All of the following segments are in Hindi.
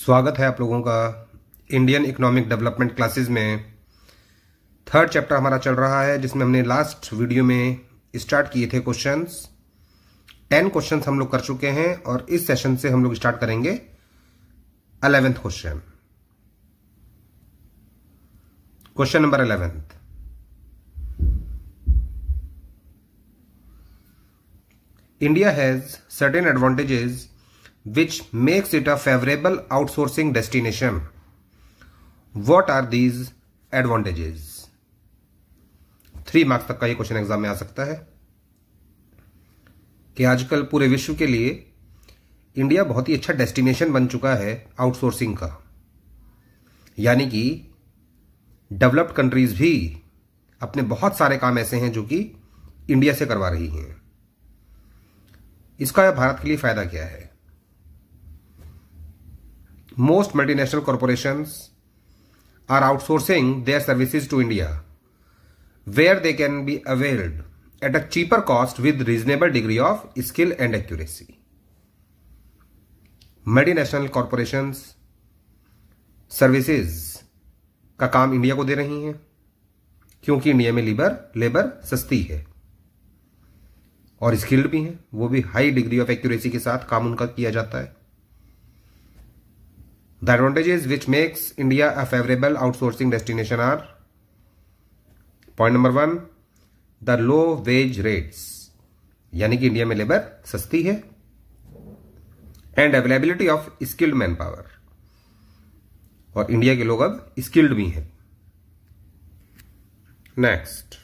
स्वागत है आप लोगों का इंडियन इकोनॉमिक डेवलपमेंट क्लासेस में। थर्ड चैप्टर हमारा चल रहा है, जिसमें हमने लास्ट वीडियो में स्टार्ट किए थे क्वेश्चंस। 10 क्वेश्चंस हम लोग कर चुके हैं और इस सेशन से हम लोग स्टार्ट करेंगे 11th question. Question number 11। India has certain advantages which makes it a favorable outsourcing destination. What are these advantages? 3 marks तक का ये क्वेश्चन एग्जाम में आ सकता है कि आजकल पूरे विश्व के लिए इंडिया बहुत ही अच्छा डेस्टिनेशन बन चुका है आउटसोर्सिंग का, यानी कि डेवलप्ड कंट्रीज भी अपने बहुत सारे काम ऐसे हैं जो कि इंडिया से करवा रही हैं। इसका भारत के लिए फायदा क्या है? Most multinational corporations are outsourcing their services to India, where they can be availed at a cheaper cost with reasonable degree of skill and accuracy. Multinational corporations services का काम इंडिया को दे रही हैं क्योंकि इंडिया में लेबर सस्ती है और स्किल्ड भी हैं, वो भी हाई डिग्री ऑफ एक्यूरेसी के साथ काम उनका किया जाता है। The advantages which makes India a favorable outsourcing destination are: point number 1, the low wage rates, यानी कि इंडिया में लेबर सस्ती है, and availability of skilled manpower, और इंडिया के लोग अब स्किल्ड भी हैं। Next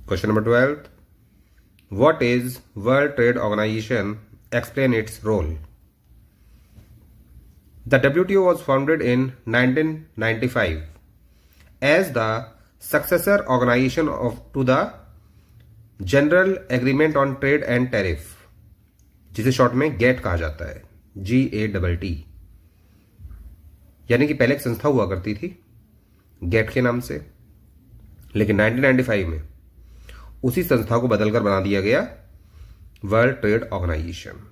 question number 12, what is World Trade Organization? Explain its role. The WTO was founded in 1995 as the successor organization to the General Agreement on Trade and Tariff, जिसे शॉर्ट में गेट कहा जाता है, GATT। यानी कि पहले एक संस्था हुआ करती थी गेट के नाम से, लेकिन 1995 में उसी संस्था को बदलकर बना दिया गया वर्ल्ड ट्रेड ऑर्गेनाइजेशन।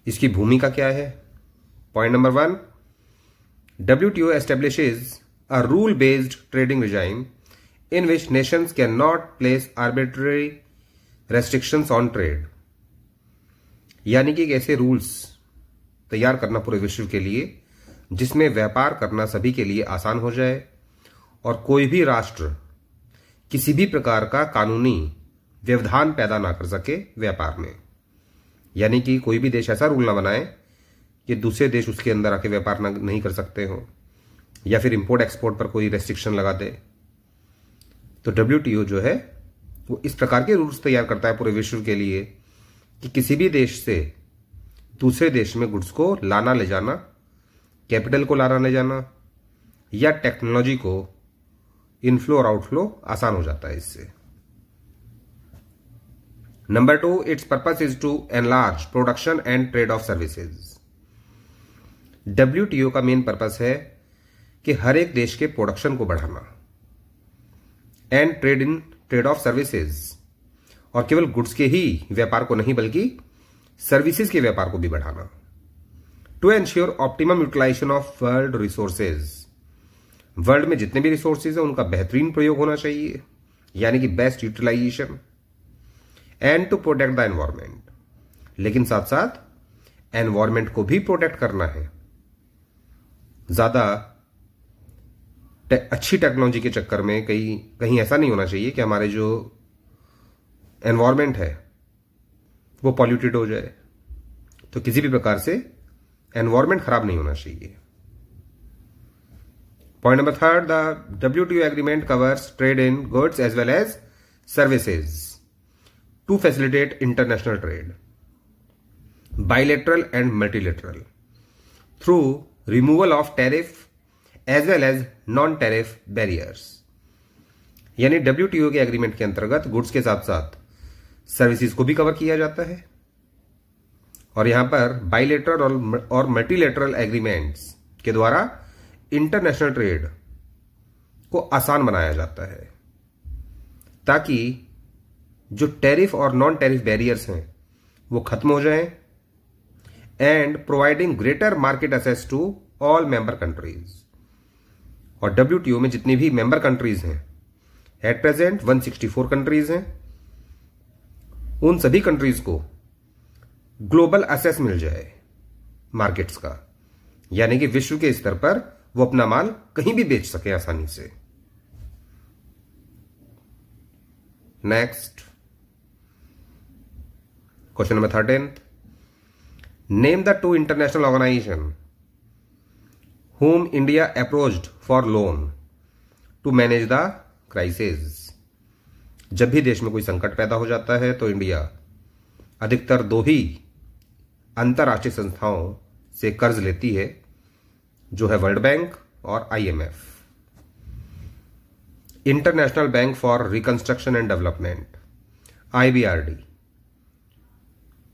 इसकी भूमिका क्या है? Point number 1, WTO establishes a rule-based trading regime in which nations cannot place arbitrary restrictions on trade. यानी कि एक ऐसे रूल्स तैयार करना पूरे विश्व के लिए जिसमें व्यापार करना सभी के लिए आसान हो जाए और कोई भी राष्ट्र किसी भी प्रकार का कानूनी व्यवधान पैदा ना कर सके व्यापार में। यानी कि कोई भी देश ऐसा रूल ना बनाए कि दूसरे देश उसके अंदर आके व्यापार नहीं कर सकते हो, या फिर इंपोर्ट एक्सपोर्ट पर कोई रेस्ट्रिक्शन लगा दे। तो WTO जो है वो इस प्रकार के रूल्स तैयार करता है पूरे विश्व के लिए कि किसी भी देश से दूसरे देश में गुड्स को लाना ले जाना, कैपिटल को लाना ले जाना, या टेक्नोलॉजी को इनफ्लो और आउटफ्लो आसान हो जाता है इससे। Number 2, its purpose is to enlarge production and trade of services. WTO का मेन पर्पस है कि हर एक देश के प्रोडक्शन को बढ़ाना एंड ट्रेड ऑफ सर्विसेज, और केवल गुड्स के ही व्यापार को नहीं बल्कि सर्विसेज के व्यापार को भी बढ़ाना। To ensure optimum utilization of world resources, world में जितने भी रिसोर्सेज हैं उनका बेहतरीन प्रयोग होना चाहिए, यानी कि best utilization. And to protect the environment, लेकिन साथ साथ एनवायरमेंट को भी प्रोटेक्ट करना है। ज्यादा अच्छी टेक्नोलॉजी के चक्कर में कहीं ऐसा नहीं होना चाहिए कि हमारे जो एनवायरमेंट है वो पॉल्यूटेड हो जाए। तो किसी भी प्रकार से एनवायरमेंट खराब नहीं होना चाहिए। Point number 3, the WTO agreement covers trade in goods as well as services to facilitate international trade, bilateral and multilateral, through removal of tariff as well as non-tariff barriers। यानी WTO के एग्रीमेंट के अंतर्गत गुड्स के साथ साथ सर्विसेज को भी कवर किया जाता है, और यहां पर बाइलेटरल और मल्टीलेटरल एग्रीमेंट्स के द्वारा इंटरनेशनल ट्रेड को आसान बनाया जाता है, ताकि जो टैरिफ और नॉन टैरिफ बैरियर्स हैं वो खत्म हो जाएं and providing greater market access to all member countries. और WTO में जितनी भी मेंबर कंट्रीज हैं, एट प्रेजेंट 164 कंट्रीज हैं, उन सभी कंट्रीज को ग्लोबल एक्सेस मिल जाए मार्केट्स का, यानी कि विश्व के स्तर पर वो अपना माल कहीं भी बेच सके आसानी से। Next question number 13, name the 2 international organization whom India approached for loan to manage the crisis। जब भी देश में कोई संकट पैदा हो जाता है तो इंडिया अधिकतर 2 ही अंतरराष्ट्रीय संस्थाओं से कर्ज लेती है, जो है वर्ल्ड बैंक और IMF, International Bank for Reconstruction and Development, IBRD।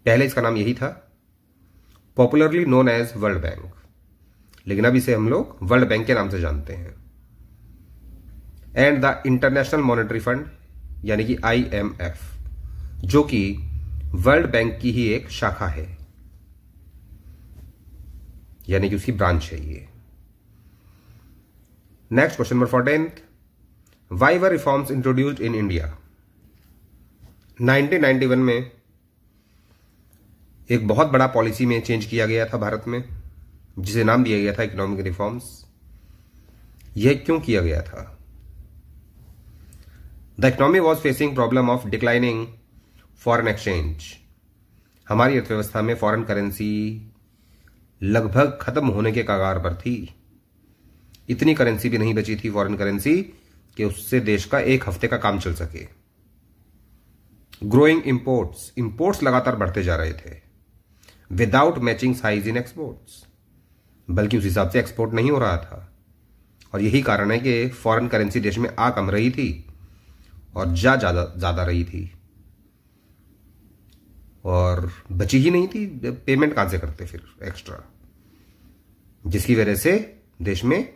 पहले इसका नाम यही था, popularly known as World Bank, लेकिन अब इसे हम लोग वर्ल्ड बैंक के नाम से जानते हैं। And the international monetary fund यानी कि IMF, जो कि वर्ल्ड बैंक की ही एक शाखा है, यानी कि उसकी ब्रांच है ये। Next question number 14, why were reforms introduced in India. 1991 में एक बहुत बड़ा पॉलिसी में चेंज किया गया था भारत में, जिसे नाम दिया गया था इकोनॉमिक रिफॉर्म्स। यह क्यों किया गया था? The economy was facing problem of declining foreign exchange. हमारी अर्थव्यवस्था में फॉरेन करेंसी लगभग खत्म होने के कगार पर थी। इतनी करेंसी भी नहीं बची थी फॉरेन करेंसी कि उससे देश का एक हफ्ते का काम चल सके। ग्रोइंग इंपोर्ट्स लगातार बढ़ते जा रहे थे without matching size in exports, बल्कि उस हिसाब से एक्सपोर्ट नहीं हो रहा था। और यही कारण है कि फॉरेन करेंसी देश में आ कम रही थी और ज्यादा रही थी, और बची ही नहीं थी। पेमेंट कहां से करते फिर एक्स्ट्रा, जिसकी वजह से देश में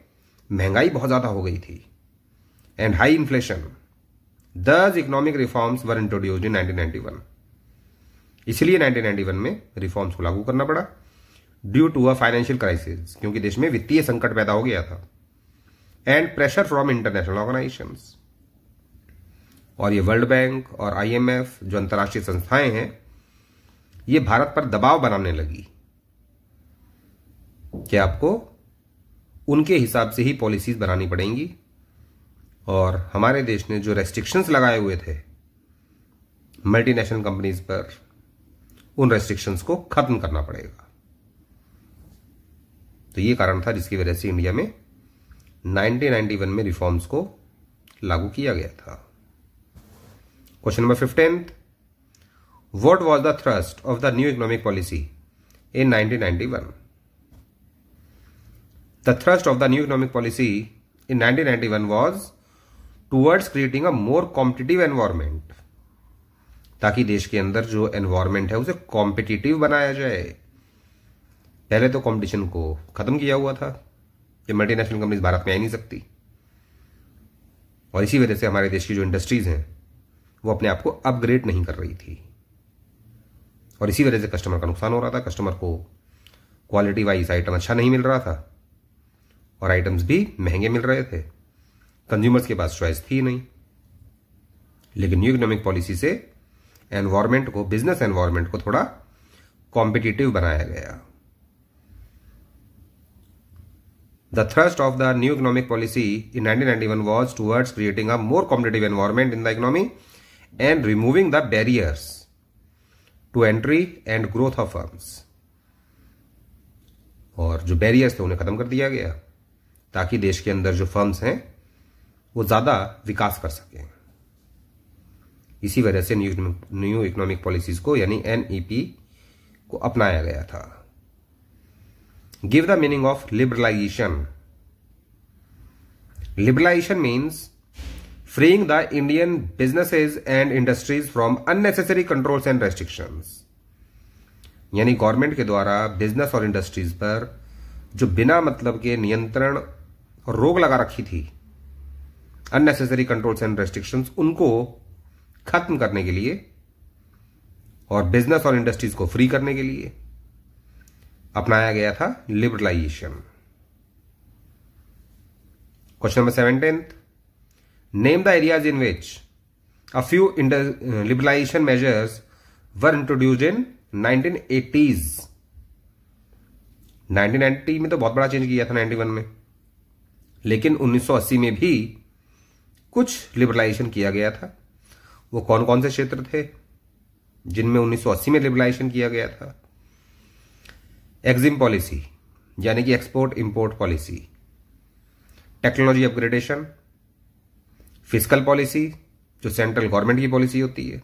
महंगाई बहुत ज्यादा हो गई थी and high inflation. Thus economic reforms were introduced in 1991। इसलिए 1991 में रिफॉर्म्स को लागू करना पड़ा, due to a financial crisis, क्योंकि देश में वित्तीय संकट पैदा हो गया था, and pressure from international organizations. और ये वर्ल्ड बैंक और IMF जो अंतर्राष्ट्रीय संस्थाएं हैं, ये भारत पर दबाव बनाने लगी कि आपको उनके हिसाब से ही पॉलिसीज बनानी पड़ेंगी, और हमारे देश ने जो रेस्ट्रिक्शंस लगाए हुए थे मल्टीनेशनल कंपनीज पर, उन रेस्ट्रिक्शंस को खत्म करना पड़ेगा। तो ये कारण था जिसकी वजह से इंडिया में 1991 में रिफॉर्म्स को लागू किया गया था। Question number 15, what was the thrust of the new economic policy in 1991। The thrust of the new economic policy in 1991 was towards creating a more competitive environment, ताकि देश के अंदर जो एनवायरमेंट है उसे कॉम्पिटिटिव बनाया जाए। पहले तो कंपटीशन को खत्म किया हुआ था कि मल्टीनेशनल कंपनीज भारत में आ नहीं सकती, और इसी वजह से हमारे देश की जो इंडस्ट्रीज हैं वो अपने आप को अपग्रेड नहीं कर रही थी, और इसी वजह से कस्टमर का नुकसान हो रहा था। कस्टमर को क्वालिटी वाइज आइटम अच्छा नहीं मिल रहा था, और आइटम्स भी महंगे मिल रहे थे। कंज्यूमर्स के पास चॉइस थी नहीं। लेकिन न्यू इकोनॉमिक पॉलिसी से एनवायरमेंट को, बिजनेस एनवायरमेंट को थोड़ा कॉम्पिटिटिव बनाया गया। The thrust of the new economic policy in 1991 was towards creating a more competitive environment in the economy and removing the barriers to entry and growth of firms। और जो बैरियर्स थे उन्हें खत्म कर दिया गया, ताकि देश के अंदर जो फर्म्स हैं वो ज्यादा विकास कर सकें। इसी वजह से न्यू इकोनॉमिक पॉलिसीज को यानी NEP को अपनाया गया था। Give the meaning of liberalization. Liberalization means freeing the Indian businesses and industries from unnecessary controls and restrictions। यानी गवर्नमेंट के द्वारा बिजनेस और इंडस्ट्रीज पर जो बिना मतलब के नियंत्रण और रोक लगा रखी थी, अननेसेसरी कंट्रोल्स एंड रेस्ट्रिक्शंस, उनको खत्म करने के लिए और बिजनेस और इंडस्ट्रीज को फ्री करने के लिए अपनाया गया था liberalization. Question number 17, name the areas in which a few liberalization measures were introduced in 1980s। 1990 में तो बहुत बड़ा चेंज किया था 91 में, लेकिन 1980 में भी कुछ लिबरलाइजेशन किया गया था। वो कौन कौन से क्षेत्र थे जिनमें 1980 में लिबरलाइजेशन किया गया था? एक्जिम पॉलिसी यानी कि export import policy, technology upgradation, fiscal policy जो सेंट्रल गवर्नमेंट की पॉलिसी होती है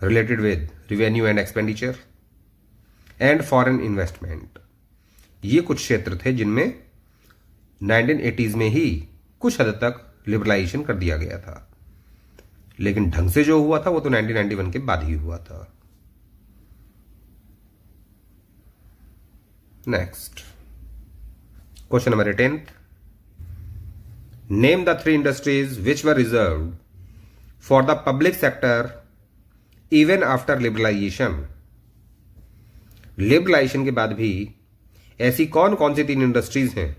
related with revenue and expenditure, and foreign investment. ये कुछ क्षेत्र थे जिनमें 1980s में ही कुछ हद तक लिबरलाइजेशन कर दिया गया था, लेकिन ढंग से जो हुआ था वो तो 1991 के बाद ही हुआ था। Next question number 18, name the 3 industries which were reserved for the public sector even after liberalization. Liberalization के बाद भी ऐसी कौन कौन सी 3 इंडस्ट्रीज हैं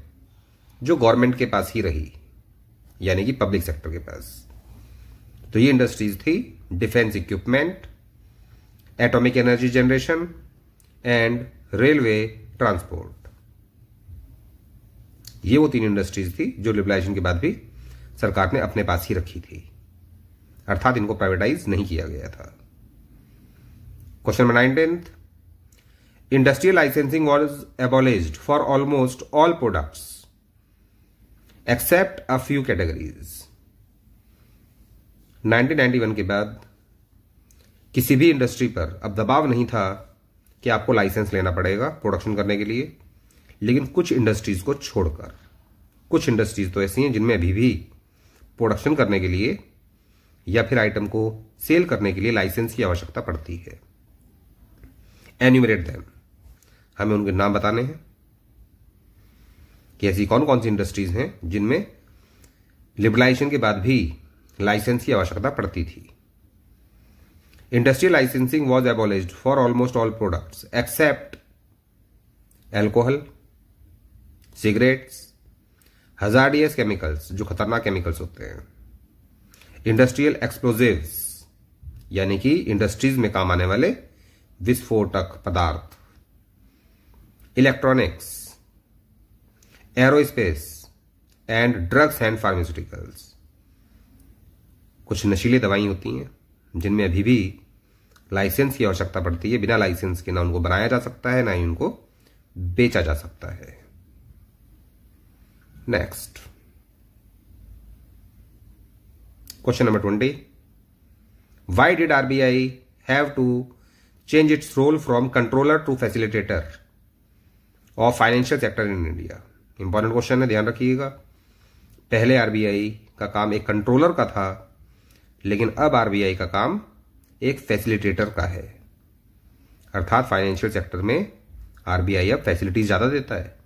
जो गवर्नमेंट के पास ही रही, यानी कि पब्लिक सेक्टर के पास? तो ये इंडस्ट्रीज थी defence equipment, atomic energy generation and railway transport. ये वो 3 इंडस्ट्रीज थी जो लिबरलाइजेशन के बाद भी सरकार ने अपने पास ही रखी थी, अर्थात इनको प्राइवेटाइज नहीं किया गया था। Question number 19, industrial licensing was abolished for almost all products except a few categories. 1991 के बाद किसी भी इंडस्ट्री पर अब दबाव नहीं था कि आपको लाइसेंस लेना पड़ेगा प्रोडक्शन करने के लिए, लेकिन कुछ इंडस्ट्रीज को छोड़कर, कुछ इंडस्ट्रीज तो ऐसी हैं जिनमें अभी भी प्रोडक्शन करने के लिए या फिर आइटम को सेल करने के लिए लाइसेंस की आवश्यकता पड़ती है। एन्यूमरेट देम, हमें उनके नाम बताने हैं कि ऐसी कौन कौन सी इंडस्ट्रीज हैं जिनमें लिबरलाइजेशन के बाद भी लाइसेंस की आवश्यकता पड़ती थी। Industrial licensing was abolished for almost all products except alcohol, cigarettes, hazardous chemicals जो खतरनाक केमिकल्स होते हैं, इंडस्ट्रियल एक्सप्लोजिव्स यानी कि इंडस्ट्रीज में काम आने वाले विस्फोटक पदार्थ, electronics, aerospace and drugs and pharmaceuticals. कुछ नशीली दवाई होती हैं जिनमें अभी भी लाइसेंस की आवश्यकता पड़ती है। बिना लाइसेंस के ना उनको बनाया जा सकता है ना ही उनको बेचा जा सकता है। Next question number 20, why did RBI have to change its role from controller to facilitator of financial sector in India? Important question है, ध्यान रखिएगा। पहले आरबीआई का काम एक कंट्रोलर का था, लेकिन अब आरबीआई का काम एक फैसिलिटेटर का है, अर्थात फाइनेंशियल सेक्टर में आरबीआई अब फैसिलिटीज ज्यादा देता है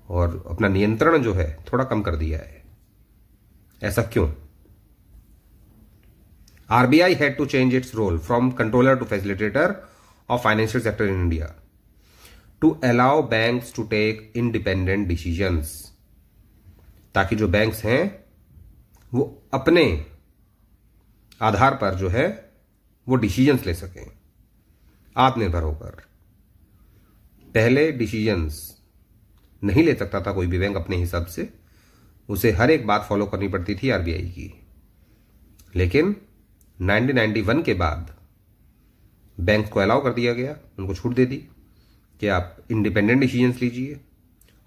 और अपना नियंत्रण जो है थोड़ा कम कर दिया है। ऐसा क्यों? RBI had to change its role from controller to facilitator of financial sector in India to allow banks to take independent decisions, ताकि जो बैंक्स हैं वो अपने आधार पर जो है वो डिसीजंस ले सकें आत्मनिर्भर होकर। पहले डिसीजंस नहीं ले सकता था कोई भी बैंक अपने हिसाब से, उसे हर एक बात फॉलो करनी पड़ती थी आरबीआई की। लेकिन 1991 के बाद बैंक को अलाउ कर दिया गया, उनको छूट दे दी कि आप इंडिपेंडेंट डिसीजंस लीजिए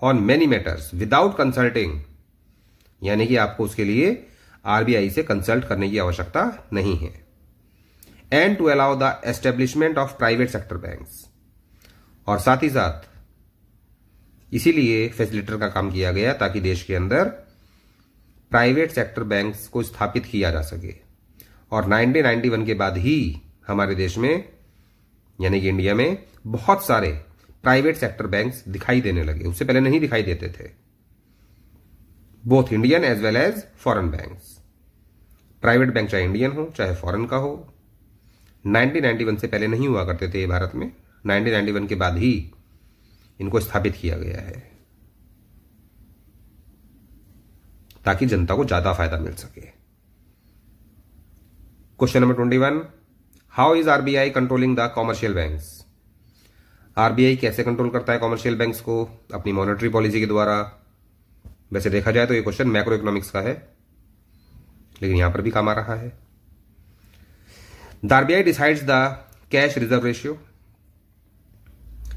on many matters without consulting, यानी कि आपको उसके लिए आरबीआई से कंसल्ट करने की आवश्यकता नहीं है। And to allow the establishment of private sector banks, और साथ ही साथ इसीलिए फैसिलिटेटर का काम किया गया ताकि देश के अंदर प्राइवेट सेक्टर बैंक्स को स्थापित किया जा सके। और 1991 के बाद ही हमारे देश में यानी कि इंडिया में बहुत सारे प्राइवेट सेक्टर बैंक्स दिखाई देने लगे, उससे पहले नहीं दिखाई देते थे। Both Indian as well as foreign banks, private bank चाहे इंडियन हो चाहे फॉरेन का हो, 1991 से पहले नहीं हुआ करते थे भारत में। 1991 के बाद ही इनको स्थापित किया गया है ताकि जनता को ज्यादा फायदा मिल सके। Question number 21, how is RBI controlling the commercial banks? RBI कैसे कंट्रोल करता है कॉमर्शियल बैंक्स को? अपनी मॉनेटरी पॉलिसी के द्वारा। वैसे देखा जाए तो ये क्वेश्चन मैक्रो इकोनॉमिक्स का है, लेकिन यहां पर भी काम आ रहा है। The RBI decides the cash reserve ratio,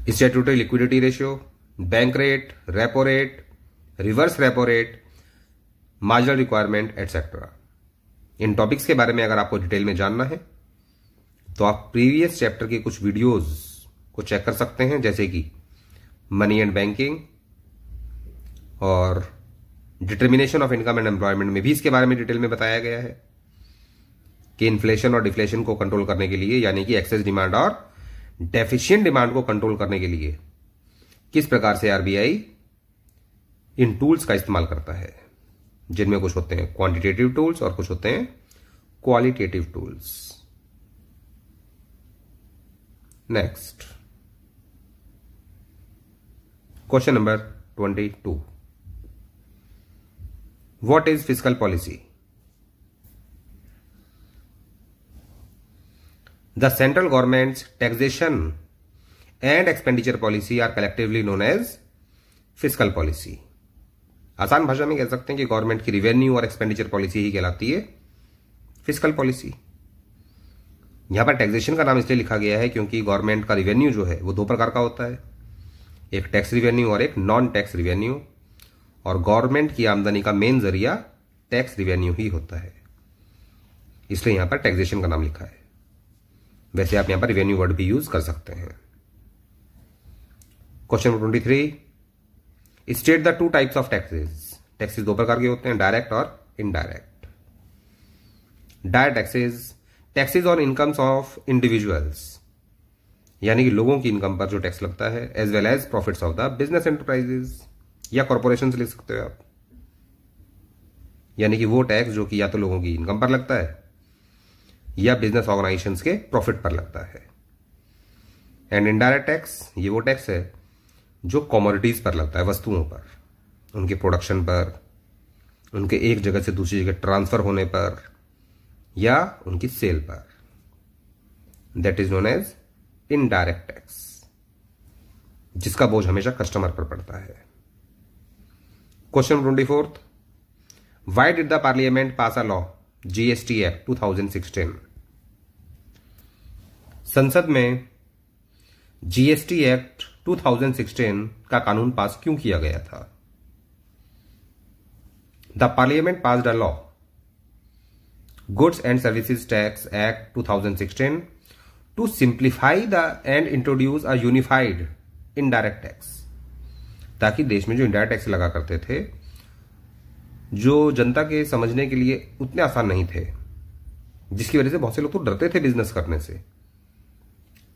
statutory liquidity ratio, bank rate, repo rate, reverse repo rate, marginal requirement etcetera. In topics के बारे में अगर आपको डिटेल में जानना है तो आप प्रीवियस चैप्टर के कुछ वीडियोस को चेक कर सकते हैं, जैसे कि मनी एंड बैंकिंग और determination of income and employment में भी इसके बारे में डिटेल में बताया गया है कि इन्फ्लेशन और डिफ्लेशन को कंट्रोल करने के लिए, यानी कि एक्सेस डिमांड और डेफिशिएंट डिमांड को कंट्रोल करने के लिए किस प्रकार से आरबीआई इन टूल्स का इस्तेमाल करता है, जिनमें कुछ होते हैं क्वांटिटेटिव टूल्स और कुछ होते हैं qualitative tools. Next, question number 22, what is fiscal policy? The central government's taxation and expenditure policy are collectively known as fiscal policy. आसान भाषा में कह सकते हैं कि गवर्नमेंट की रिवेन्यू और एक्सपेंडिचर पॉलिसी ही कहलाती है फिस्कल पॉलिसी। यहां पर टैक्सेशन का नाम इसलिए लिखा गया है क्योंकि गवर्नमेंट का रिवेन्यू जो है वो दो प्रकार का होता है, एक टैक्स रिवेन्यू और एक नॉन टैक्स रिवेन्यू, और गवर्नमेंट की आमदनी का मेन जरिया टैक्स रिवेन्यू ही होता है, इसलिए यहां पर टैक्सेशन का नाम लिखा है। वैसे आप यहां पर रिवेन्यू वर्ड भी यूज कर सकते हैं। Question number 23, state the two types of taxes. Taxes दो प्रकार के होते हैं, डायरेक्ट और indirect. Direct taxes, taxes on incomes of individuals, यानी कि लोगों की इनकम पर जो टैक्स लगता है, as well as profits of the business enterprises या कॉर्पोरेशन लिख सकते हो आप, यानी कि वो टैक्स जो कि या तो लोगों की इनकम पर लगता है या बिजनेस ऑर्गेनाइजेशंस के प्रॉफिट पर लगता है। एंड इनडायरेक्ट टैक्स, ये वो टैक्स है जो कमोडिटीज पर लगता है, वस्तुओं पर, उनके प्रोडक्शन पर, उनके एक जगह से दूसरी जगह ट्रांसफर होने पर या उनकी सेल पर। That is known as indirect tax, जिसका बोझ हमेशा कस्टमर पर पड़ता है। Question 24, why did the parliament pass a law GST act 2016? संसद में जीएसटी एक्ट 2016 का कानून पास क्यों किया गया था? The parliament passed a law, goods and services tax act 2016, to simplify the and introduce a unified indirect tax, ताकि देश में जो इनडायरेक्ट टैक्स लगा करते थे, जो जनता के समझने के लिए उतने आसान नहीं थे, जिसकी वजह से बहुत से लोग तो डरते थे बिजनेस करने से।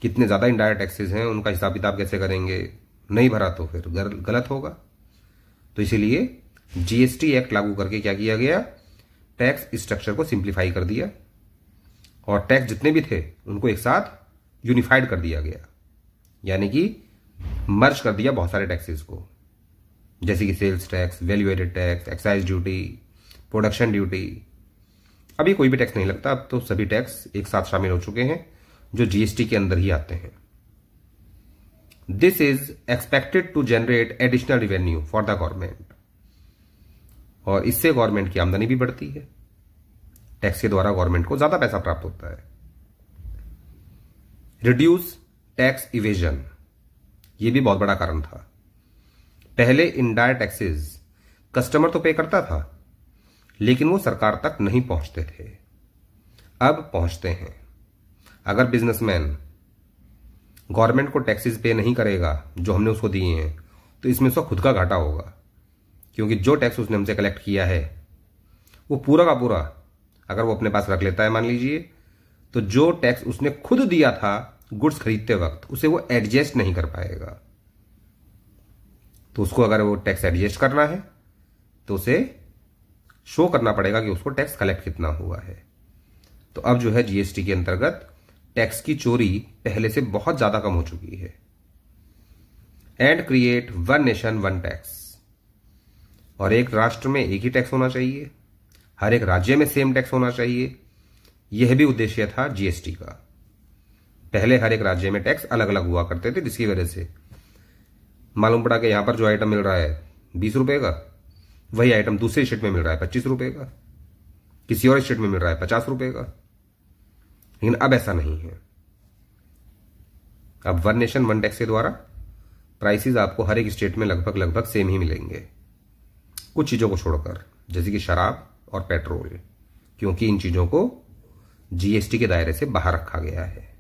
कितने ज्यादा इनडायरेक्ट टैक्सेस हैं, उनका हिसाब किताब कैसे करेंगे, नहीं भरा तो फिर गलत होगा। तो इसीलिए जीएसटी एक्ट लागू करके क्या किया गया, टैक्स स्ट्रक्चर को सिंप्लीफाई कर दिया और टैक्स जितने भी थे उनको एक साथ यूनिफाइड कर दिया गया, यानी कि मर्ज कर दिया बहुत सारे टैक्सेस को, जैसे कि sales tax, value added tax, excise duty, production duty. अभी कोई भी टैक्स नहीं लगता, अब तो सभी टैक्स एक साथ शामिल हो चुके हैं जो जीएसटी के अंदर ही आते हैं। This is expected to generate additional revenue for the government, और इससे गवर्नमेंट की आमदनी भी बढ़ती है। टैक्स के द्वारा गवर्नमेंट को ज्यादा पैसा प्राप्त होता है। रिड्यूस टैक्स इवेजन, यह भी बहुत बड़ा कारण था। पहले इनडायरेक्ट टैक्सेस कस्टमर तो पे करता था, लेकिन वो सरकार तक नहीं पहुंचते थे, अब पहुंचते हैं। अगर बिजनेसमैन गवर्नमेंट को टैक्सेस पे नहीं करेगा जो हमने उसको दिए हैं, तो इसमें उसका खुद का घाटा होगा, क्योंकि जो टैक्स उसने हमसे कलेक्ट किया है वो पूरा का पूरा अगर वो अपने पास रख लेता है, मान लीजिए, तो जो टैक्स उसने खुद दिया था गुड्स खरीदते वक्त, उसे वो एडजस्ट नहीं कर पाएगा। तो उसको अगर वो टैक्स एडजस्ट करना है तो उसे शो करना पड़ेगा कि उसको टैक्स कलेक्ट कितना हुआ है। तो अब जो है जीएसटी के अंतर्गत टैक्स की चोरी पहले से बहुत ज्यादा कम हो चुकी है। And create one nation one tax, और एक राष्ट्र में एक ही टैक्स होना चाहिए, हर एक राज्य में सेम टैक्स होना चाहिए। यह भी उद्देश्य था जीएसटी का। पहले हर एक राज्य में टैक्स अलग अलग हुआ करते थे, जिसकी वजह से मालूम पड़ा कि यहां पर जो आइटम मिल रहा है 20 रुपए का, वही आइटम दूसरे स्टेट में मिल रहा है 25 रुपए का, किसी और स्टेट में मिल रहा है 50 रुपए का। लेकिन अब ऐसा नहीं है। अब वन नेशन वन टैक्स के द्वारा प्राइसेस आपको हर एक स्टेट में लगभग सेम ही मिलेंगे, कुछ चीजों को छोड़कर, जैसे कि शराब और पेट्रोल, क्योंकि इन चीजों को जीएसटी के दायरे से बाहर रखा गया है।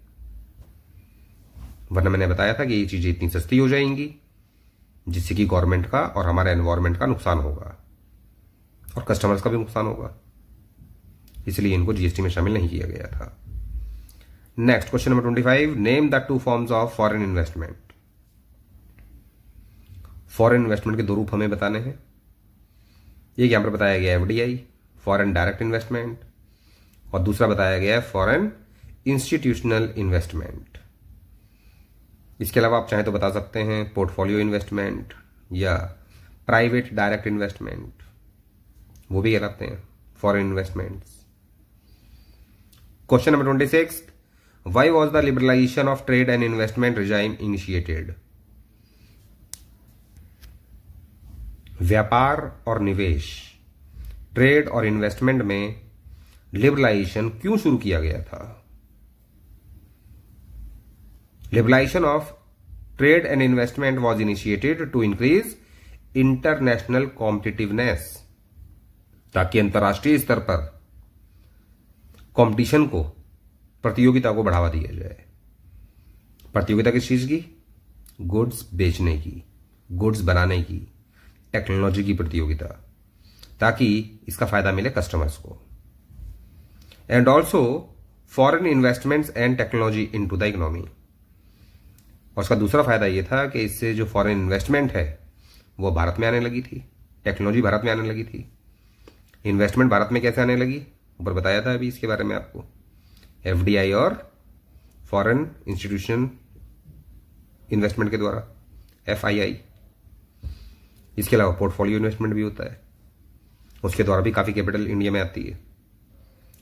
वरना मैंने बताया था कि ये चीजें इतनी सस्ती हो जाएंगी जिससे कि गवर्नमेंट का और हमारे एनवायरमेंट का नुकसान होगा और कस्टमर्स का भी नुकसान होगा, इसलिए इनको जीएसटी में शामिल नहीं किया गया था। Next question number 25, name the two forms of foreign investment. Foreign investment के दो रूप हमें बताने हैं। एक यहां पर बताया गया एफडीआई, फॉरेन डायरेक्ट इन्वेस्टमेंट, और दूसरा बताया गया है फॉरेन इंस्टीट्यूशनल इन्वेस्टमेंट। इसके अलावा आप चाहें तो बता सकते हैं पोर्टफोलियो इन्वेस्टमेंट या प्राइवेट डायरेक्ट इन्वेस्टमेंट, वो भी कहलाते हैं foreign investments. Question number 26, why was the liberalization of trade and investment regime initiated. व्यापार और निवेश, ट्रेड और इन्वेस्टमेंट में लिबरलाइजेशन क्यों शुरू किया गया था। Liberalisation of trade and investment was initiated to increase international competitiveness, ताकि अंतर्राष्ट्रीय स्तर पर कंपटीशन को, प्रतियोगिता को बढ़ावा दिया जाए। प्रतियोगिता किस चीज की? गुड्स बेचने की, गुड्स बनाने की, टेक्नोलॉजी की प्रतियोगिता, ताकि इसका फायदा मिले कस्टमर्स को। And also foreign investments and technology into the economy. और उसका दूसरा फायदा यह था कि इससे जो फॉरेन इन्वेस्टमेंट है वो भारत में आने लगी थी, टेक्नोलॉजी भारत में आने लगी थी। इन्वेस्टमेंट भारत में कैसे आने लगी, ऊपर बताया था अभी इसके बारे में आपको, एफडीआई और फॉरेन इंस्टीट्यूशन इन्वेस्टमेंट के द्वारा, एफआईआई। इसके अलावा पोर्टफोलियो इन्वेस्टमेंट भी होता है, उसके द्वारा भी काफी कैपिटल इंडिया में आती है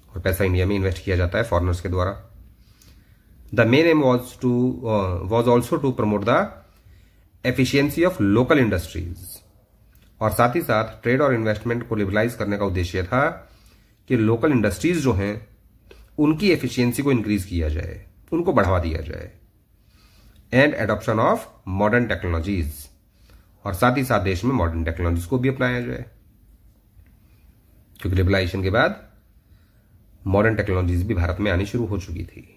और पैसा इंडिया में इन्वेस्ट किया जाता है फॉरेनर्स के द्वारा। The main aim was also to promote the efficiency of local industries. और साथ ही साथ ट्रेड और इन्वेस्टमेंट को लिबरलाइज करने का उद्देश्य था कि लोकल इंडस्ट्रीज जो हैं उनकी एफिशिएंसी को इंक्रीज किया जाए, उनको बढ़ावा दिया जाए। And adoption of modern technologies, और साथ ही साथ देश में मॉडर्न टेक्नोलॉजीज को भी अपनाया जाए, क्योंकि लिबरलाइजेशन के बाद मॉडर्न टेक्नोलॉजीज भी भारत में आनी शुरू हो चुकी थी।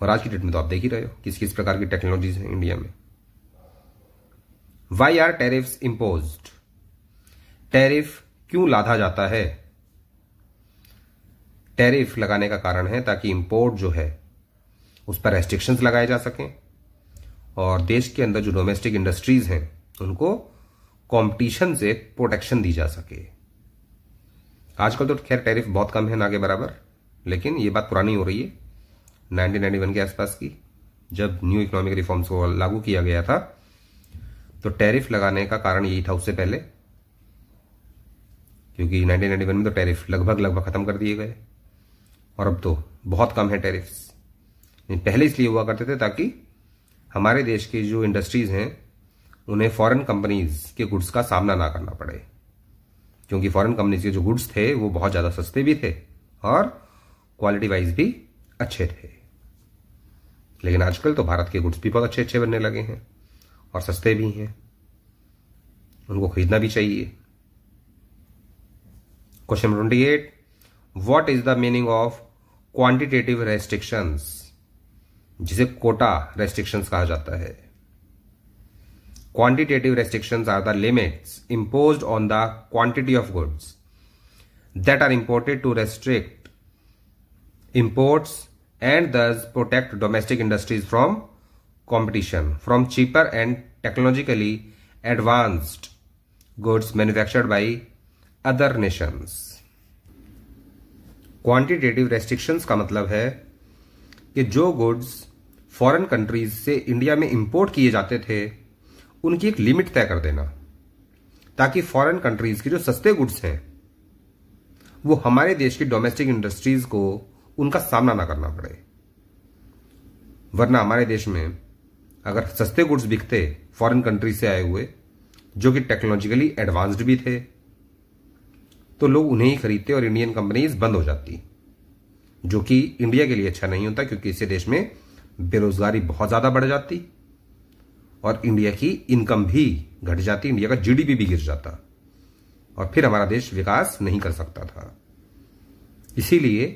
और आज की डेट में तो आप देख ही रहे हो किस किस प्रकार की टेक्नोलॉजीज हैं इंडिया में। Why are tariffs imposed. Tariff क्यों लादा जाता है? टैरिफ लगाने का कारण है ताकि इंपोर्ट जो है उस पर रेस्ट्रिक्शंस लगाए जा सकें और देश के अंदर जो डोमेस्टिक इंडस्ट्रीज हैं उनको कंपटीशन से प्रोटेक्शन दी जा सके। आजकल तो खैर टैरिफ बहुत कम है, ना के बराबर, लेकिन ये बात पुरानी हो रही है 1991 के आसपास की, जब न्यू इकोनॉमिक रिफॉर्म्स को लागू किया गया था तो टैरिफ लगाने का कारण यही था उससे पहले, क्योंकि 1991 में तो टैरिफ लगभग खत्म कर दिए गए और अब तो बहुत कम है टैरिफ्स। पहले इसलिए हुआ करते थे ताकि हमारे देश की जो इंडस्ट्रीज हैं उन्हें फॉरेन कंपनीज के गुड्स का सामना ना करना पड़े, क्योंकि फॉरेन कंपनीज के जो गुड्स थे वो बहुत ज्यादा सस्ते भी थे और क्वालिटी वाइज भी अच्छे थे। लेकिन आजकल तो भारत के गुड्स भी बहुत अच्छे बनने लगे हैं और सस्ते भी हैं, उनको खरीदना भी चाहिए। Question number 28, what is the meaning of quantitative restrictions, जिसे कोटा रेस्ट्रिक्शंस कहा जाता है। Quantitative restrictions are the limits imposed on the quantity of goods that are imported to restrict imports and thus protect domestic industries from competition from cheaper and technologically advanced goods manufactured by other nations। Quantitative restrictions का मतलब है कि जो गुड्स फॉरेन कंट्रीज से इंडिया में इंपोर्ट किए जाते थे उनकी एक लिमिट तय कर देना, ताकि फॉरेन कंट्रीज के जो सस्ते गुड्स हैं वो हमारे देश की डोमेस्टिक इंडस्ट्रीज को उनका सामना ना करना पड़े। वरना हमारे देश में अगर सस्ते गुड्स बिकते फॉरेन कंट्रीज से आए हुए जो कि टेक्नोलॉजिकली एडवांस्ड भी थे, तो लोग उन्हें ही खरीदते और इंडियन कंपनीज बंद हो जाती, जो कि इंडिया के लिए अच्छा नहीं होता, क्योंकि इससे देश में बेरोजगारी बहुत ज्यादा बढ़ जाती और इंडिया की इनकम भी घट जाती, इंडिया का जीडीपी भी गिर जाता और फिर हमारा देश विकास नहीं कर सकता था। इसीलिए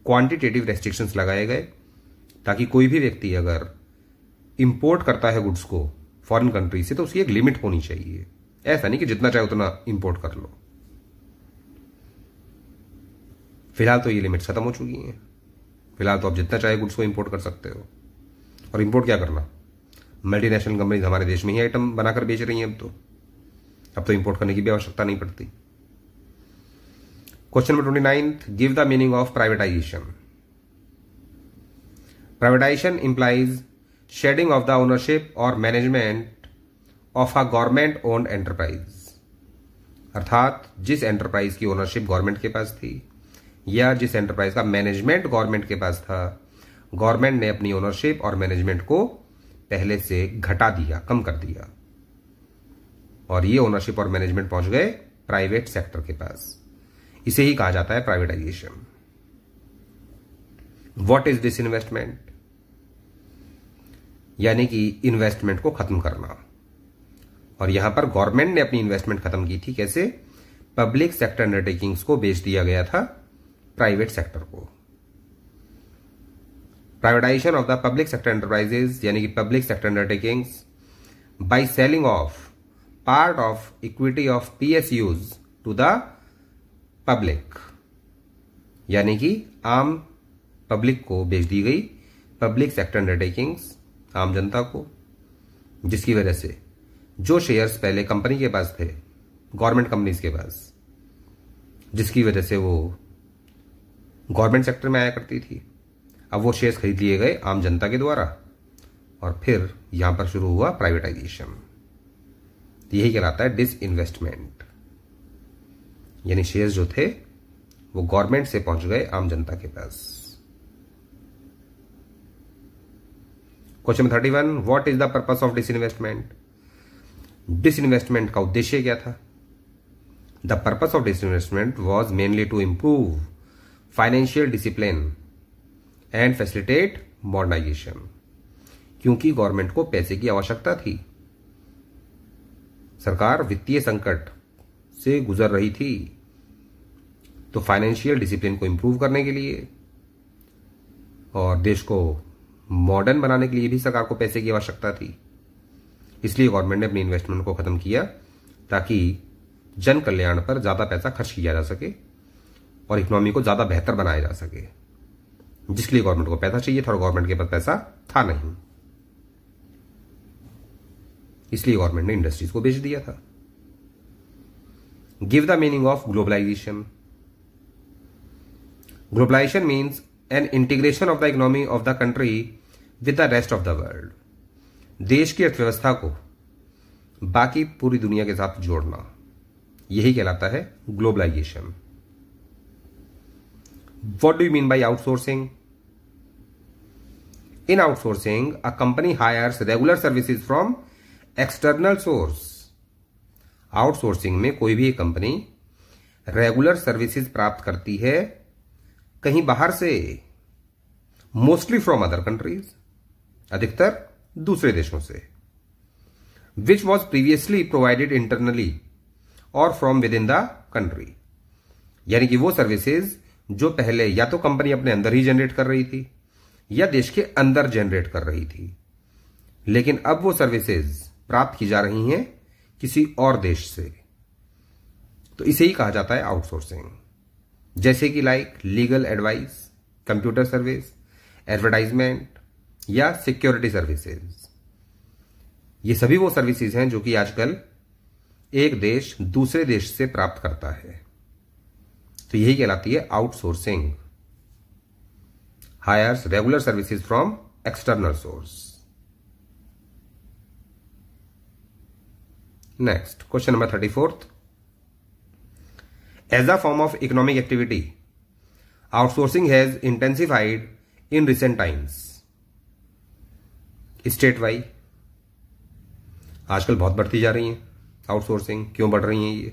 क्वांटिटेटिव रेस्ट्रिक्शंस लगाए गए, ताकि कोई भी व्यक्ति अगर इंपोर्ट करता है गुड्स को फॉरेन कंट्री से तो उसकी एक लिमिट होनी चाहिए। ऐसा नहीं कि जितना चाहे उतना इंपोर्ट कर लो। फिलहाल तो ये लिमिट्स खत्म हो चुकी हैं। फिलहाल तो आप जितना चाहे गुड्स को इंपोर्ट कर सकते हो। और इंपोर्ट क्या करना, मल्टीनेशनल कंपनीज हमारे देश में ही आइटम बनाकर बेच रही हैं। अब तो इंपोर्ट करने की भी आवश्यकता नहीं पड़ती। Question number 29, give the meaning of privatization. Privatization implies shedding of the ownership और management of a government owned enterprise. अर्थात जिस एंटरप्राइज की ओनरशिप गवर्नमेंट के पास थी या जिस एंटरप्राइज का मैनेजमेंट गवर्नमेंट के पास था, गवर्नमेंट ने अपनी ओनरशिप और मैनेजमेंट को पहले से घटा दिया, कम कर दिया और ये ओनरशिप और मैनेजमेंट पहुंच गए प्राइवेट सेक्टर के पास। इसे ही कहा जाता है प्राइवेटाइजेशन। What is disinvestment? यानी कि इन्वेस्टमेंट को खत्म करना। और यहां पर गवर्नमेंट ने अपनी इन्वेस्टमेंट खत्म की थी। कैसे? पब्लिक सेक्टर अंडरटेकिंग्स को बेच दिया गया था प्राइवेट सेक्टर को। Privatisation of the public sector enterprises यानी कि public sector undertakings by selling off part of equity of PSUs to the public, यानी कि आम पब्लिक को बेच दी गई पब्लिक सेक्टर अंडरटेकिंग्स, आम जनता को, जिसकी वजह से जो शेयर्स पहले कंपनी के पास थे, गवर्नमेंट कंपनीज के पास, जिसकी वजह से वो गवर्नमेंट सेक्टर में आया करती थी, अब वो शेयर्स खरीद लिए गए आम जनता के द्वारा और फिर यहां पर शुरू हुआ प्राइवेटाइजेशन। यही कहलाता है डिसइन्वेस्टमेंट, यानी शेयर्स जो थे वो गवर्नमेंट से पहुंच गए आम जनता के पास। Question 31, what is the purpose of disinvestment? Disinvestment का उद्देश्य क्या था? The purpose of disinvestment was mainly to improve financial discipline and facilitate modernization. क्योंकि गवर्नमेंट को पैसे की आवश्यकता थी, सरकार वित्तीय संकट से गुजर रही थी, तो फाइनेंशियल डिसिप्लिन को इंप्रूव करने के लिए और देश को मॉडर्न बनाने के लिए भी सरकार को पैसे की आवश्यकता थी। इसलिए गवर्नमेंट ने अपनी इन्वेस्टमेंट को खत्म किया ताकि जन कल्याण पर ज्यादा पैसा खर्च किया जा सके और इकोनॉमी को ज्यादा बेहतर बनाया जा सके, जिसके लिए गवर्नमेंट को पैसा चाहिए था और गवर्नमेंट के पास पैसा था नहीं। इसलिए गवर्नमेंट ने इंडस्ट्रीज को बेच दिया था। Give the meaning of globalisation. Globalisation means an integration of the economy of the country with the rest of the world. देश की अर्थव्यवस्था को बाकी पूरी दुनिया के साथ जोड़ना, यही कहलाता है globalisation. What do you mean by outsourcing? In outsourcing, a company hires regular services from external source. Outsourcing में कोई भी एक कंपनी रेगुलर सर्विसेज प्राप्त करती है कहीं बाहर से, मोस्टली फ्रॉम अदर कंट्रीज, अधिकतर दूसरे देशों से, which was previously provided internally और from within the country. यानी कि वो सर्विसेज जो पहले या तो कंपनी अपने अंदर ही जनरेट कर रही थी या देश के अंदर जनरेट कर रही थी, लेकिन अब वो सर्विसेज प्राप्त की जा रही हैं किसी और देश से, तो इसे ही कहा जाता है आउटसोर्सिंग। जैसे कि like legal advice, computer service, advertisement या सिक्योरिटी सर्विसेज। ये सभी वो सर्विसेज हैं जो कि आजकल एक देश दूसरे देश से प्राप्त करता है, तो यही कहलाती है outsourcing. hires regular services from external source. Next, question number 34th. As a form of economic activity, outsourcing has intensified in recent times. State wise, आजकल बहुत बढ़ती जा रही है आउटसोर्सिंग. क्यों बढ़ रही है ये?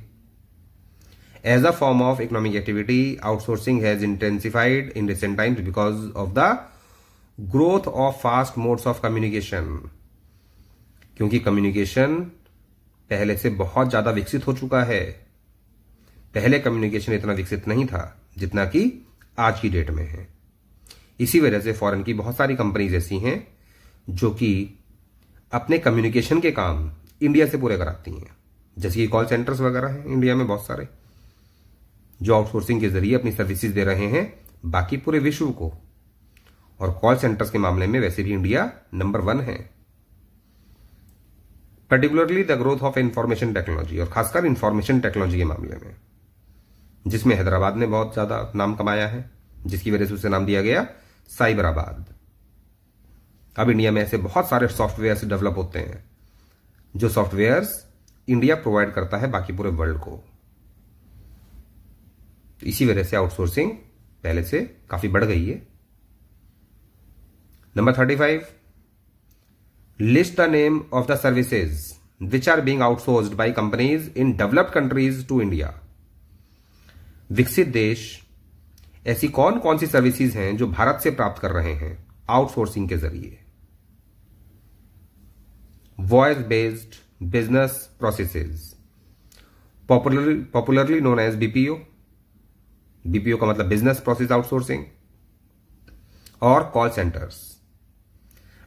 As a form of economic activity, outsourcing has intensified in recent times because of the growth of fast modes of communication. क्योंकि कम्युनिकेशन पहले से बहुत ज्यादा विकसित हो चुका है. पहले कम्युनिकेशन इतना विकसित नहीं था जितना कि आज की डेट में है. इसी वजह से फॉरेन की बहुत सारी कंपनीज ऐसी हैं जो कि अपने कम्युनिकेशन के काम इंडिया से पूरे कराती हैं. जैसे कि कॉल सेंटर्स वगैरह हैं इंडिया में बहुत सारे, जो आउटसोर्सिंग के जरिए अपनी सर्विसेज दे रहे हैं बाकी पूरे विश्व को. और कॉल सेंटर्स के मामले में वैसे भी इंडिया नंबर 1 है. Particularly the growth of information technology, और खासकर इंफॉर्मेशन टेक्नोलॉजी के मामले में, जिसमें हैदराबाद ने बहुत ज्यादा नाम कमाया है, जिसकी वजह से उसे नाम दिया गया साइबराबाद. अब इंडिया में ऐसे बहुत सारे सॉफ्टवेयर्स डेवलप होते हैं जो सॉफ्टवेयर्स इंडिया प्रोवाइड करता है बाकी पूरे वर्ल्ड को. इसी वजह से आउटसोर्सिंग पहले से काफी बढ़ गई है. Number 35, list the name of the services which are being outsourced by companies in developed countries to India. विकसित देश ऐसी कौन कौन सी सर्विसेज हैं जो भारत से प्राप्त कर रहे हैं आउटसोर्सिंग के जरिए. Voice based business processes, popularly known as BPO. BPO का मतलब बिजनेस प्रोसेस आउटसोर्सिंग. और कॉल सेंटर्स.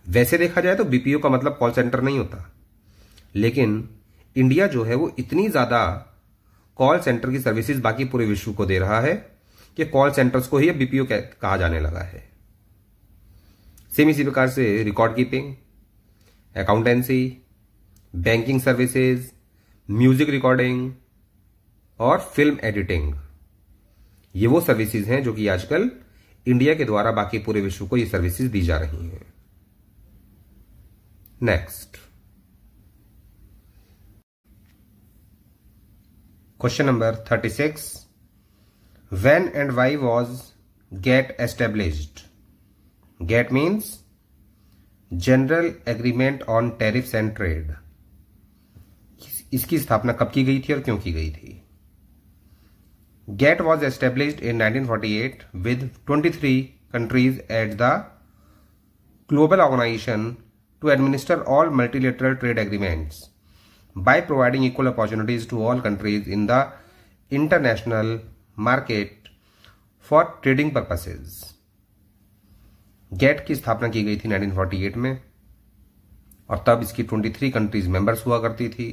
वैसे देखा जाए तो बीपीओ का मतलब कॉल सेंटर नहीं होता, लेकिन इंडिया जो है वो इतनी ज्यादा कॉल सेंटर की सर्विसेज बाकी पूरे विश्व को दे रहा है कि कॉल सेंटर्स को ही अब बीपीओ कहा जाने लगा है. सेम इसी प्रकार से record keeping, accountancy, banking services, music recording और फिल्म एडिटिंग, ये वो सर्विसेज हैं जो कि आजकल इंडिया के द्वारा बाकी पूरे विश्व को ये सर्विसेज दी जा रही हैं. Next, question number 36. When and why was GATT established? GATT means General Agreement on Tariffs and Trade. इसकी स्थापना कब की गई थी और क्यों की गई थी? GATT was established in 1948 with 23 countries at the Global Organization to administer all multilateral trade agreements by providing equal opportunities to all countries in the international market for trading purposes. GATT की स्थापना की गई थी 1948 में, और तब इसकी 23 कंट्रीज मेंबर्स हुआ करती थी,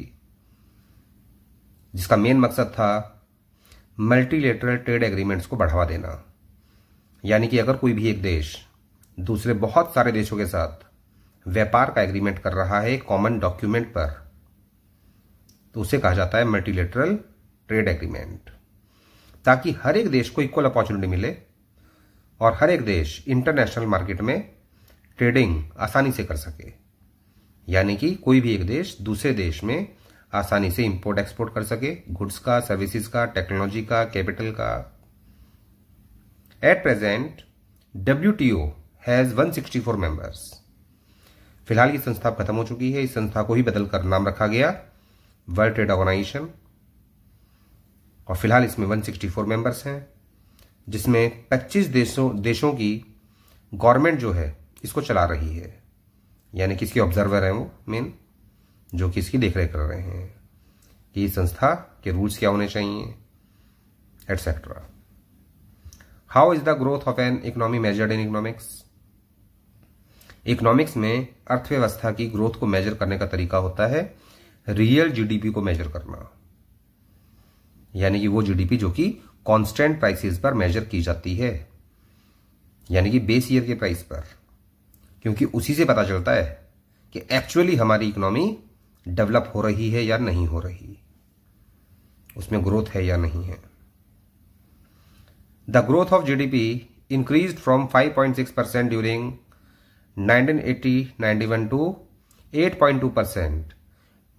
जिसका मेन मकसद था मल्टीलेटरल ट्रेड एग्रीमेंट्स को बढ़ावा देना. यानी कि अगर कोई भी एक देश दूसरे बहुत सारे देशों के साथ व्यापार का एग्रीमेंट कर रहा है कॉमन डॉक्यूमेंट पर, तो उसे कहा जाता है मल्टीलेटरल ट्रेड एग्रीमेंट, ताकि हर एक देश को इक्वल अपॉर्चुनिटी मिले और हर एक देश इंटरनेशनल मार्केट में ट्रेडिंग आसानी से कर सके. यानी कि कोई भी एक देश दूसरे देश में आसानी से इंपोर्ट एक्सपोर्ट कर सके, गुड्स का, सर्विसेज का, टेक्नोलॉजी का, कैपिटल का. At present WTO has 164 members. फिलहाल ये संस्था खत्म हो चुकी है. इस संस्था को ही बदलकर नाम रखा गया वर्ल्ड ट्रेड ऑर्गेनाइजेशन, और फिलहाल इसमें 164 मेंबर्स हैं, जिसमें 25 देशों की गवर्नमेंट जो है इसको चला रही है. यानी कि इसके ऑब्जर्वर हैं वो मेन, जो कि इसकी देखरेख कर रहे हैं कि इस संस्था के रूल्स क्या होने चाहिए, etcetera. How is the growth of an economy measured in economics? Economics में अर्थव्यवस्था की ग्रोथ को मेजर करने का तरीका होता है रियल जीडीपी को मेजर करना. यानी कि वो जीडीपी जो कि कांस्टेंट प्राइसेस पर मेजर की जाती है, यानी कि बेस ईयर के प्राइस पर, क्योंकि उसी से पता चलता है कि एक्चुअली हमारी इकोनॉमी डेवलप हो रही है या नहीं हो रही, उसमें ग्रोथ है या नहीं है. The growth of GDP increased from 5.6% during 1980-91 to 8.2%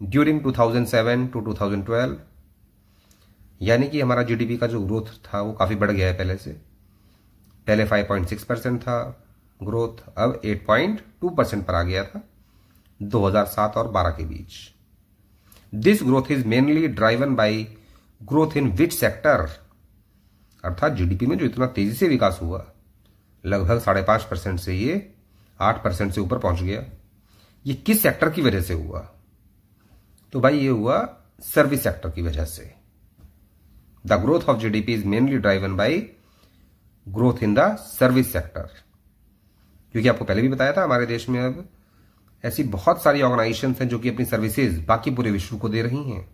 during 2007 to 2012। यानी कि हमारा जीडीपी का जो ग्रोथ था वो काफी बढ़ गया है पहले 5.6% था ग्रोथ, अब 8.2% पर आ गया था 2007 और 12 के बीच। This growth is mainly driven by growth in which sector, अर्थात जीडीपी में जो इतना तेजी से विकास हुआ, लगभग 5.5% से ये 8% से ऊपर पहुंच गया, ये किस सेक्टर की वजह से हुआ? तो भाई ये हुआ सर्विस सेक्टर की वजह से। The growth of GDP is mainly driven by growth in the service sector, क्योंकि आपको पहले भी बताया था हमारे देश में अब ऐसी बहुत सारी ऑर्गेनाइजेशंस हैं जो कि अपनी सर्विसेज बाकी पूरे विश्व को दे रही हैं।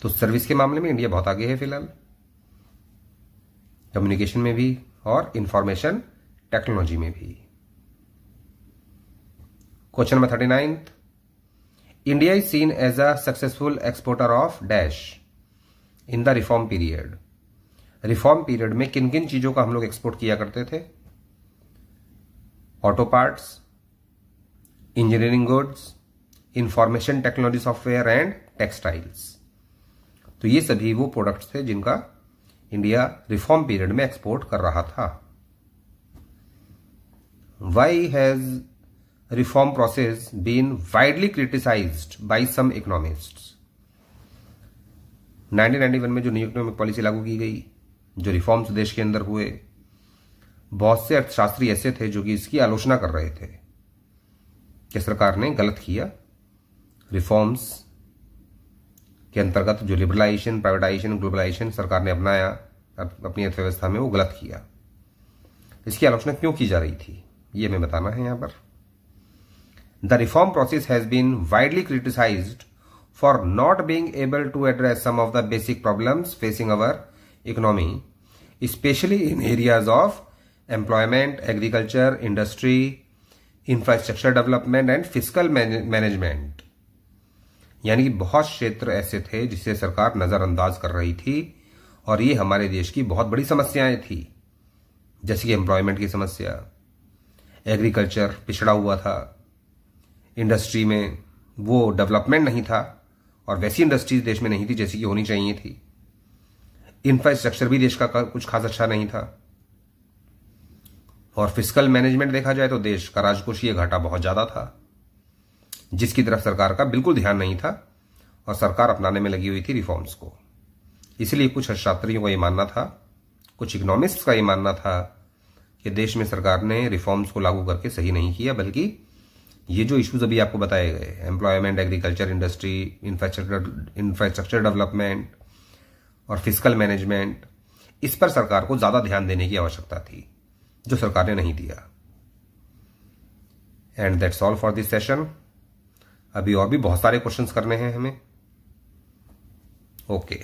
तो सर्विस के मामले में इंडिया बहुत आगे है फिलहाल, कम्युनिकेशन में भी और इंफॉर्मेशन टेक्नोलॉजी में भी। Question number 39, India is seen as a successful exporter of dash in the reform period. Reform period में किन किन चीजों का हम लोग एक्सपोर्ट किया करते थे? Auto parts, engineering goods, information technology software and textiles. तो ये सभी वो प्रोडक्ट्स थे जिनका इंडिया रिफॉर्म पीरियड में एक्सपोर्ट कर रहा था। Why has reform process been widely criticised by some economists. 1991 में जो न्यू इकोनॉमिक पॉलिसी लागू की गई, जो रिफॉर्म्स देश के अंदर हुए, बहुत से अर्थशास्त्री ऐसे थे जो कि इसकी आलोचना कर रहे थे कि सरकार ने गलत किया, रिफॉर्म्स के अंतर्गत जो लिबरलाइजेशन, प्राइवेटाइजेशन, ग्लोबलाइजेशन सरकार ने अपनाया अपनी अर्थव्यवस्था में, वो गलत किया। इसकी आलोचना क्यों की जा रही थी ये हमें बताना है यहां पर। The reform process has been widely criticised for not being able to address some of the basic problems facing our economy, specially in areas of employment, agriculture, industry, infrastructure development and fiscal management. यानी कि बहुत क्षेत्र ऐसे थे जिसे सरकार नजरअंदाज कर रही थी और ये हमारे देश की बहुत बड़ी समस्याएं थी, जैसे कि एम्प्लॉयमेंट की समस्या, एग्रीकल्चर पिछड़ा हुआ था, इंडस्ट्री में वो डेवलपमेंट नहीं था और वैसी इंडस्ट्रीज देश में नहीं थी जैसी कि होनी चाहिए थी, इंफ्रास्ट्रक्चर भी देश का कुछ खास अच्छा नहीं था, और फिस्कल मैनेजमेंट देखा जाए तो देश का राजकोषीय घाटा बहुत ज्यादा था, जिसकी तरफ सरकार का बिल्कुल ध्यान नहीं था और सरकार अपनाने में लगी हुई थी रिफॉर्म्स को। इसलिए कुछ अर्थशास्त्रियों का ये मानना था, कुछ इकोनॉमिस्ट्स का ये मानना था कि देश में सरकार ने रिफॉर्म्स को लागू करके सही नहीं किया, बल्कि ये जो इश्यूज अभी आपको बताए गए, employment, agriculture, industry, infrastructure development और फिस्कल मैनेजमेंट, इस पर सरकार को ज्यादा ध्यान देने की आवश्यकता थी, जो सरकार ने नहीं दिया। And that's all for this session. अभी और भी बहुत सारे क्वेश्चंस करने हैं हमें। ओके।